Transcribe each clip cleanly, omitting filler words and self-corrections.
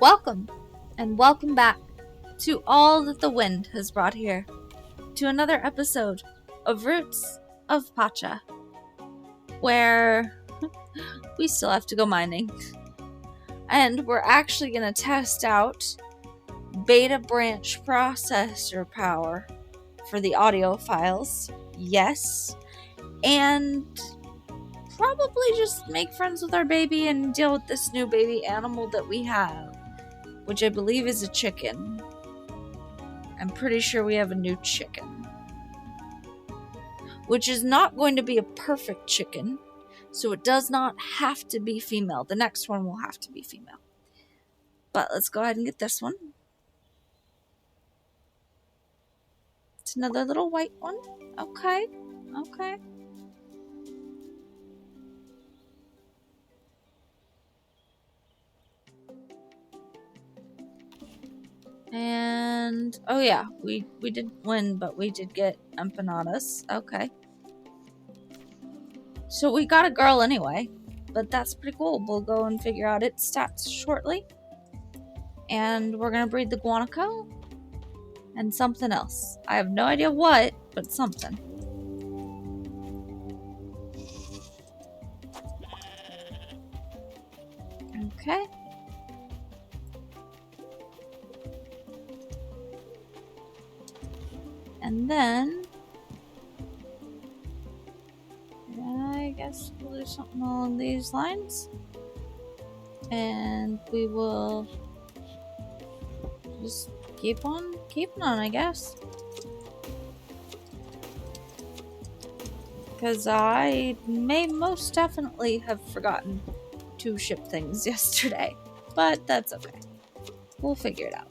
Welcome, and welcome back to all that the wind has brought here, to another episode of Roots of Pacha, where we still have to go mining. And we're actually going to test out beta branch processor power for the audio files. Yes. And probably just make friends with our baby and deal with this new baby animal that we have, which I believe is a chicken. I'm pretty sure we have a new chicken, which is not going to be a perfect chicken, so it does not have to be female. The next one will have to be female. But let's go ahead and get this one. It's another little white one. Okay. And, oh yeah, we didn't win, but we did get empanadas. Okay. So we got a girl anyway, but that's pretty cool. We'll go and figure out its stats shortly. And we're going to breed the guanaco and something else. I have no idea what, but something. Okay. And then I guess we'll do something along these lines. And we will just keep on keeping on, I guess. Because I may most definitely have forgotten to ship things yesterday. But that's okay. We'll figure it out.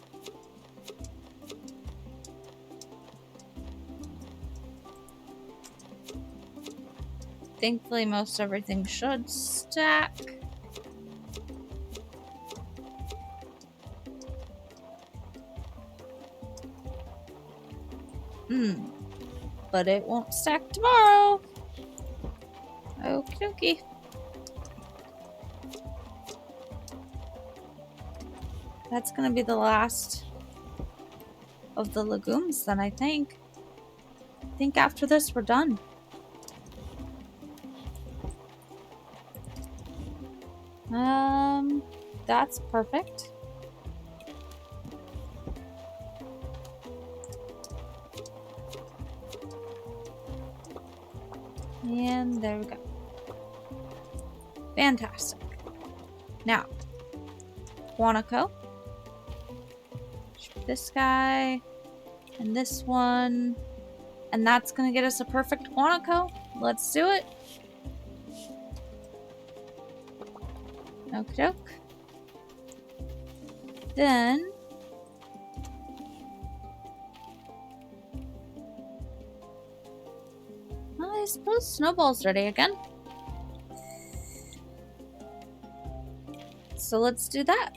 Thankfully, most everything should stack. But it won't stack tomorrow. Okie dokie. That's gonna be the last of the legumes then, I think. I think after this we're done. That's perfect. And there we go. Fantastic. Now, guanaco. This guy. And this one. And that's going to get us a perfect guanaco. Let's do it. Okie doke. Then I suppose Snowball's ready again. So let's do that.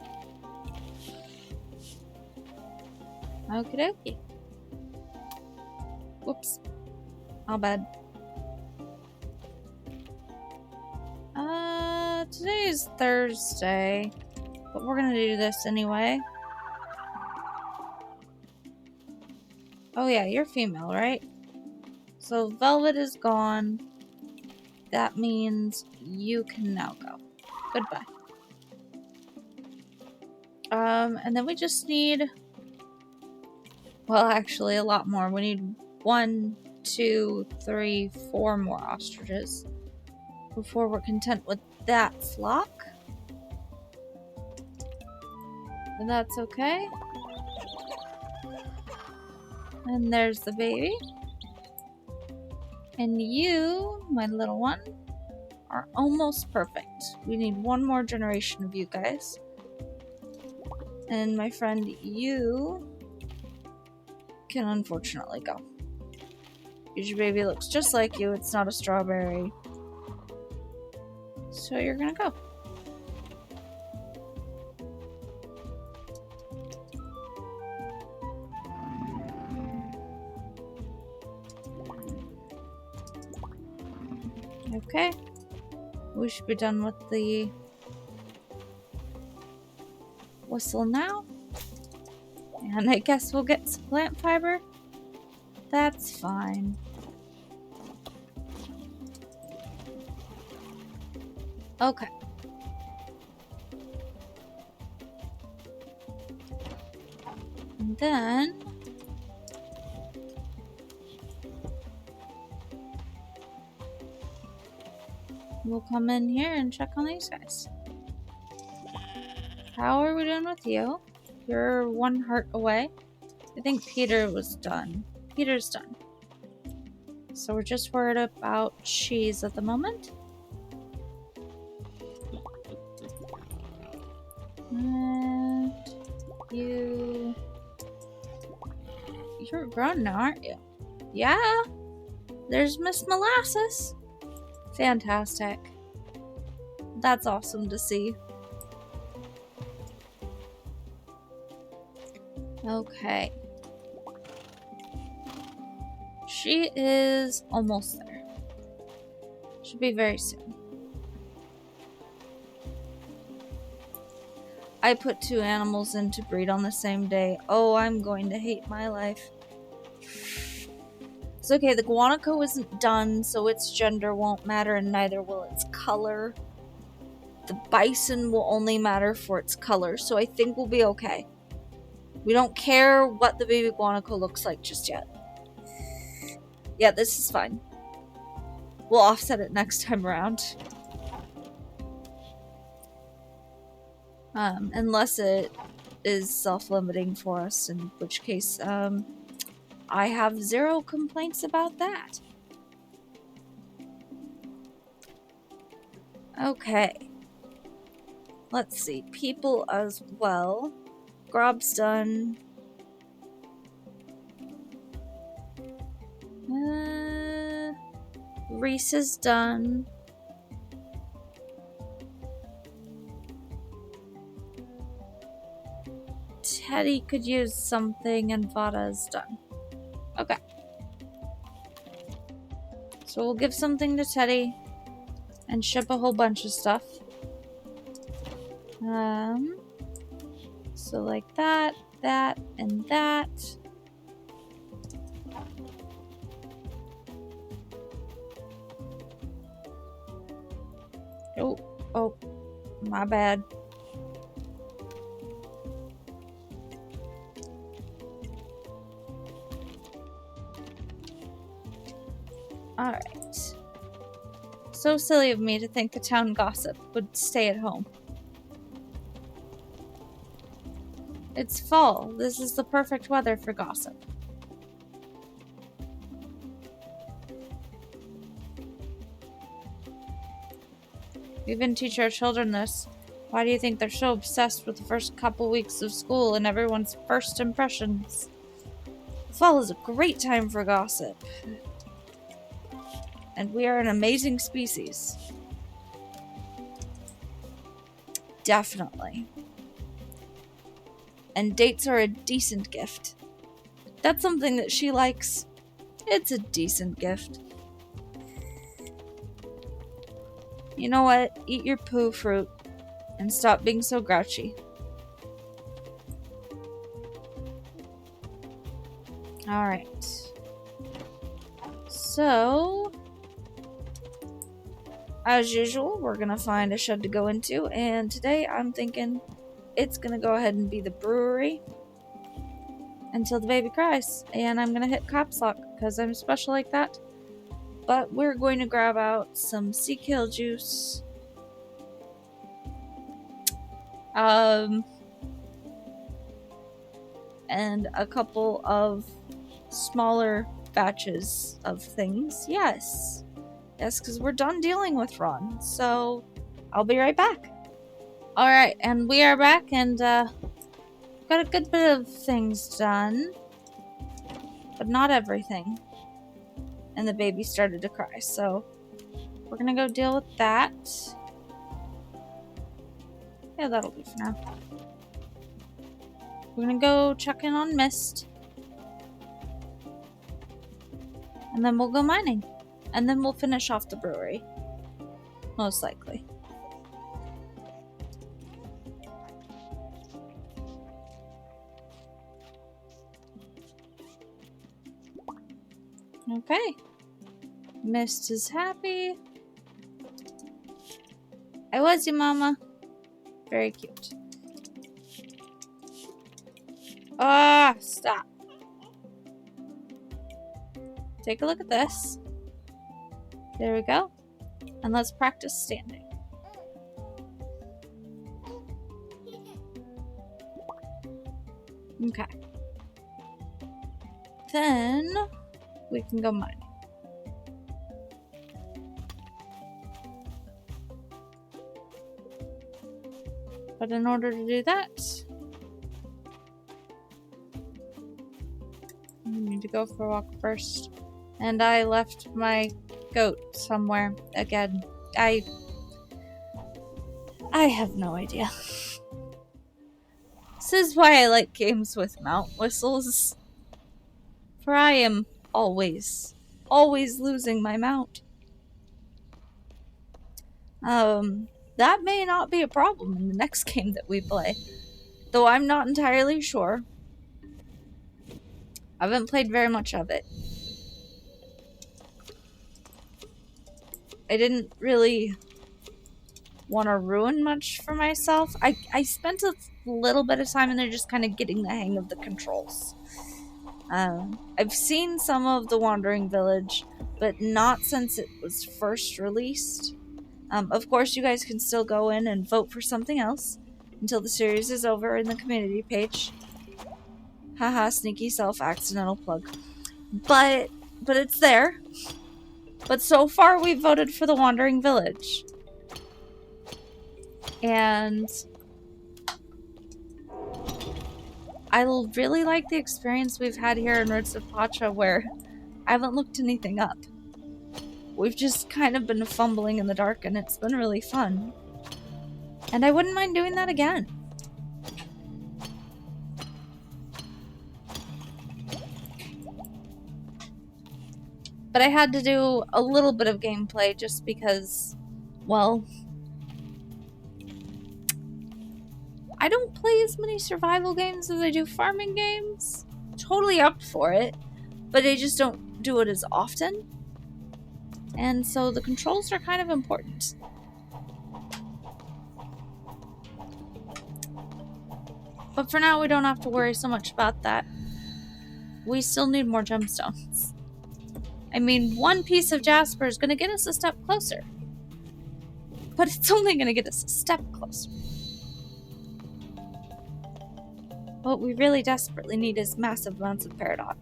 Okie dokie. Whoops. How bad. Today is Thursday, but we're gonna do this anyway. Oh yeah, you're female, right? So Velvet is gone. That means you can now go. Goodbye. And then we just need, well, actually a lot more. We need 1, 2, 3, 4 more ostriches before we're content with that flock. And that's okay. And there's the baby. And you, my little one, are almost perfect. We need one more generation of you guys. And my friend, you can unfortunately go. Because your baby looks just like you. It's not a strawberry. So you're gonna go. Okay. We should be done with the whistle now. And I guess we'll get some plant fiber. That's fine. Okay. And then we'll come in here and check on these guys. How are we doing with you? You're 1 heart away. I think Peter was done. Peter's done. So we're just worried about cheese at the moment. And you're grown now, aren't you? Yeah. There's Miss Molasses. Fantastic. That's awesome to see. Okay. She is almost there. Should be very soon. I put 2 animals in to breed on the same day. Oh, I'm going to hate my life. It's okay, the guanaco isn't done, so its gender won't matter, and neither will its color. The bison will only matter for its color, so I think we'll be okay. We don't care what the baby guanaco looks like just yet. Yeah, this is fine. We'll offset it next time around. Unless it is self-limiting for us, in which case, I have 0 complaints about that. Okay. Let's see. People as well. Grob's done. Reese is done. Teddy could use something, and Vada is done. Okay. So we'll give something to Teddy and ship a whole bunch of stuff. So like that, and that. Oh, my bad. Alright. So silly of me to think the town gossip would stay at home. It's fall. This is the perfect weather for gossip. We even teach our children this. Why do you think they're so obsessed with the first couple weeks of school and everyone's first impressions? Fall is a great time for gossip. And we are an amazing species. Definitely. And dates are a decent gift. That's something that she likes. It's a decent gift. You know what? Eat your poo fruit and stop being so grouchy. Alright. So, as usual, we're gonna find a shed to go into, and today I'm thinking it's gonna go ahead and be the brewery until the baby cries, and I'm gonna hit caps lock because I'm special like that. But we're going to grab out some sea kale juice, and a couple of smaller batches of things. Yes, because we're done dealing with Ron. So I'll be right back. Alright, and we are back, and got a good bit of things done, but not everything. And the baby started to cry, so we're gonna go deal with that. Yeah, that'll do for now. We're gonna go check in on Mist, and then we'll go mining, and then we'll finish off the brewery, most likely. Okay. Mist is happy. I was your mama. Very cute. Ah, stop. Take a look at this. There we go. And let's practice standing. Okay. Then we can go mining. But in order to do that, we need to go for a walk first. And I left my goat somewhere again. I have no idea. This is why I like games with mount whistles. For I am always losing my mount. That may not be a problem in the next game that we play. Though I'm not entirely sure. I haven't played very much of it. I didn't really want to ruin much for myself. I spent a little bit of time in there just kind of getting the hang of the controls. I've seen some of the Wandering Village, but not since it was first released. Of course, you guys can still go in and vote for something else until the series is over in the community page. Haha, sneaky self-accidental plug. But it's there. But so far, we've voted for the Wandering Village. And I really like the experience we've had here in Roots of Pacha, where I haven't looked anything up. We've just kind of been fumbling in the dark, and it's been really fun. And I wouldn't mind doing that again. But I had to do a little bit of gameplay just because, well, I don't play as many survival games as I do farming games. Totally up for it, but I just don't do it as often. And so the controls are kind of important. But for now, we don't have to worry so much about that. We still need more gemstones. I mean, one piece of jasper is going to get us a step closer. But it's only going to get us a step closer. What we really desperately need is massive amounts of peridot.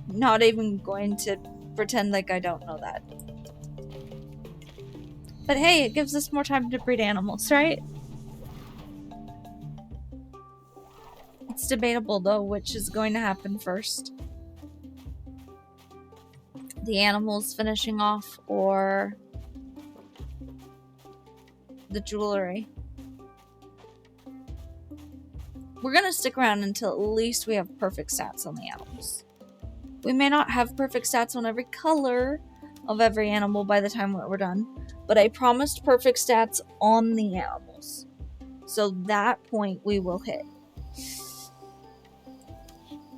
Not even going to pretend like I don't know that. But hey, it gives us more time to breed animals, right? It's debatable, though, which is going to happen first. The animals finishing off or the jewelry. We're going to stick around until at least we have perfect stats on the animals. We may not have perfect stats on every color of every animal by the time we're done, but I promised perfect stats on the animals. So that point we will hit.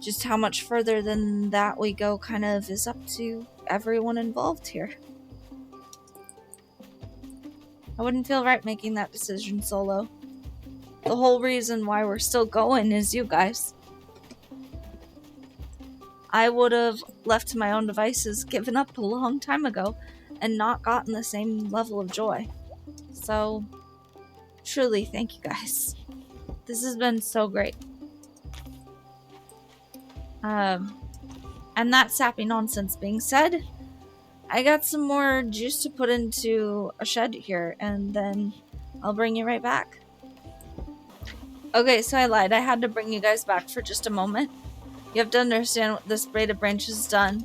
Just how much further than that we go kind of is up to everyone involved here. I wouldn't feel right making that decision solo. The whole reason why we're still going is you guys. I would have left to my own devices, given up a long time ago, and not gotten the same level of joy. So, truly, thank you guys. This has been so great. And that sappy nonsense being said, I got some more juice to put into a shed here, and then I'll bring you right back. Okay, so I lied. I had to bring you guys back for just a moment. You have to understand what this braid of branches has done.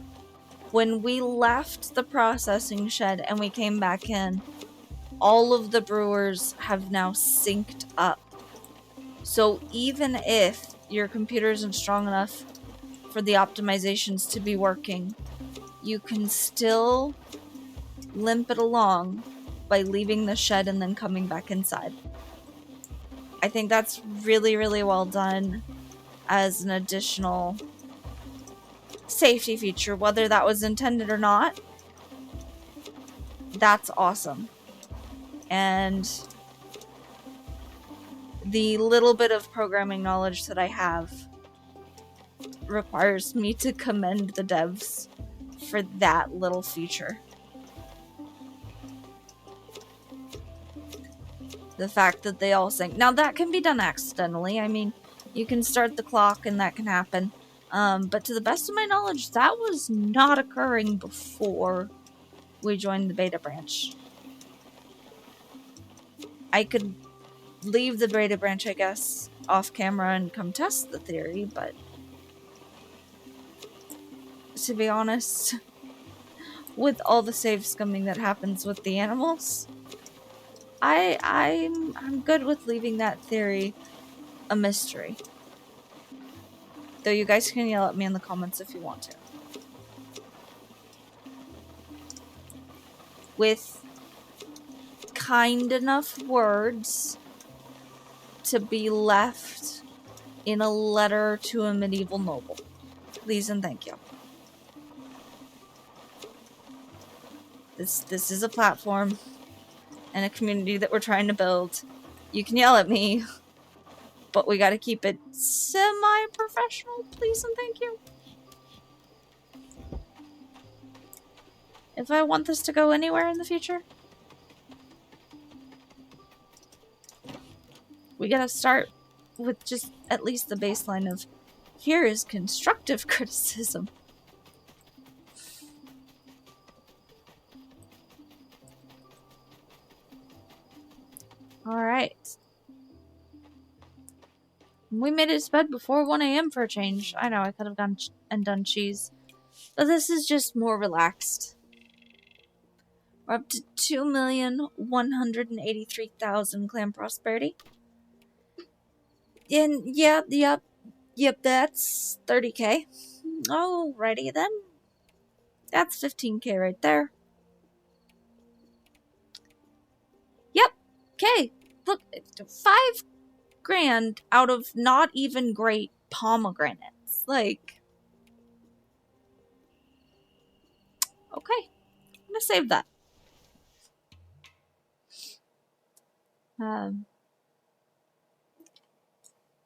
When we left the processing shed and we came back in, all of the brewers have now synced up. So even if your computer isn't strong enough for the optimizations to be working, you can still limp it along by leaving the shed and then coming back inside. I think that's really, really well done as an additional safety feature, whether that was intended or not. That's awesome. And the little bit of programming knowledge that I have requires me to commend the devs for that little feature. The fact that they all sync. Now that can be done accidentally. I mean, you can start the clock and that can happen. But to the best of my knowledge, that was not occurring before we joined the beta branch. I could leave the beta branch, I guess, off camera and come test the theory, but to be honest, with all the save scumming that happens with the animals, I'm good with leaving that theory a mystery. Though you guys can yell at me in the comments if you want to. With kind enough words to be left in a letter to a medieval noble. Please and thank you. This is a platform and a community that we're trying to build. You can yell at me, but we gotta keep it semi-professional, please and thank you. If I want this to go anywhere in the future, we gotta start with just at least the baseline of, here is constructive criticism. Alright. We made it to bed before 1 a.m. for a change. I know, I could have gone and done cheese. But this is just more relaxed. We're up to 2,183,000 clan prosperity. And yep, that's 30k. Alrighty then. That's 15k right there. Yep. Okay. Look, 5 grand out of not even great pomegranates. Like, okay. I'm gonna save that.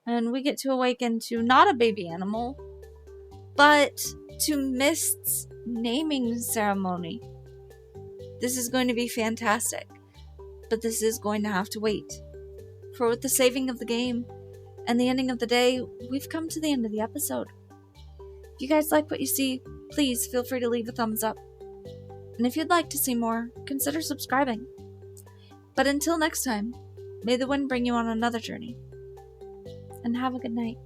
And we get to awaken to not a baby animal, but to Mist's naming ceremony. This is going to be fantastic, but this is going to have to wait. For with the saving of the game and the ending of the day, we've come to the end of the episode. If you guys like what you see, please feel free to leave a thumbs up. And if you'd like to see more, consider subscribing. But until next time, may the wind bring you on another journey. And have a good night.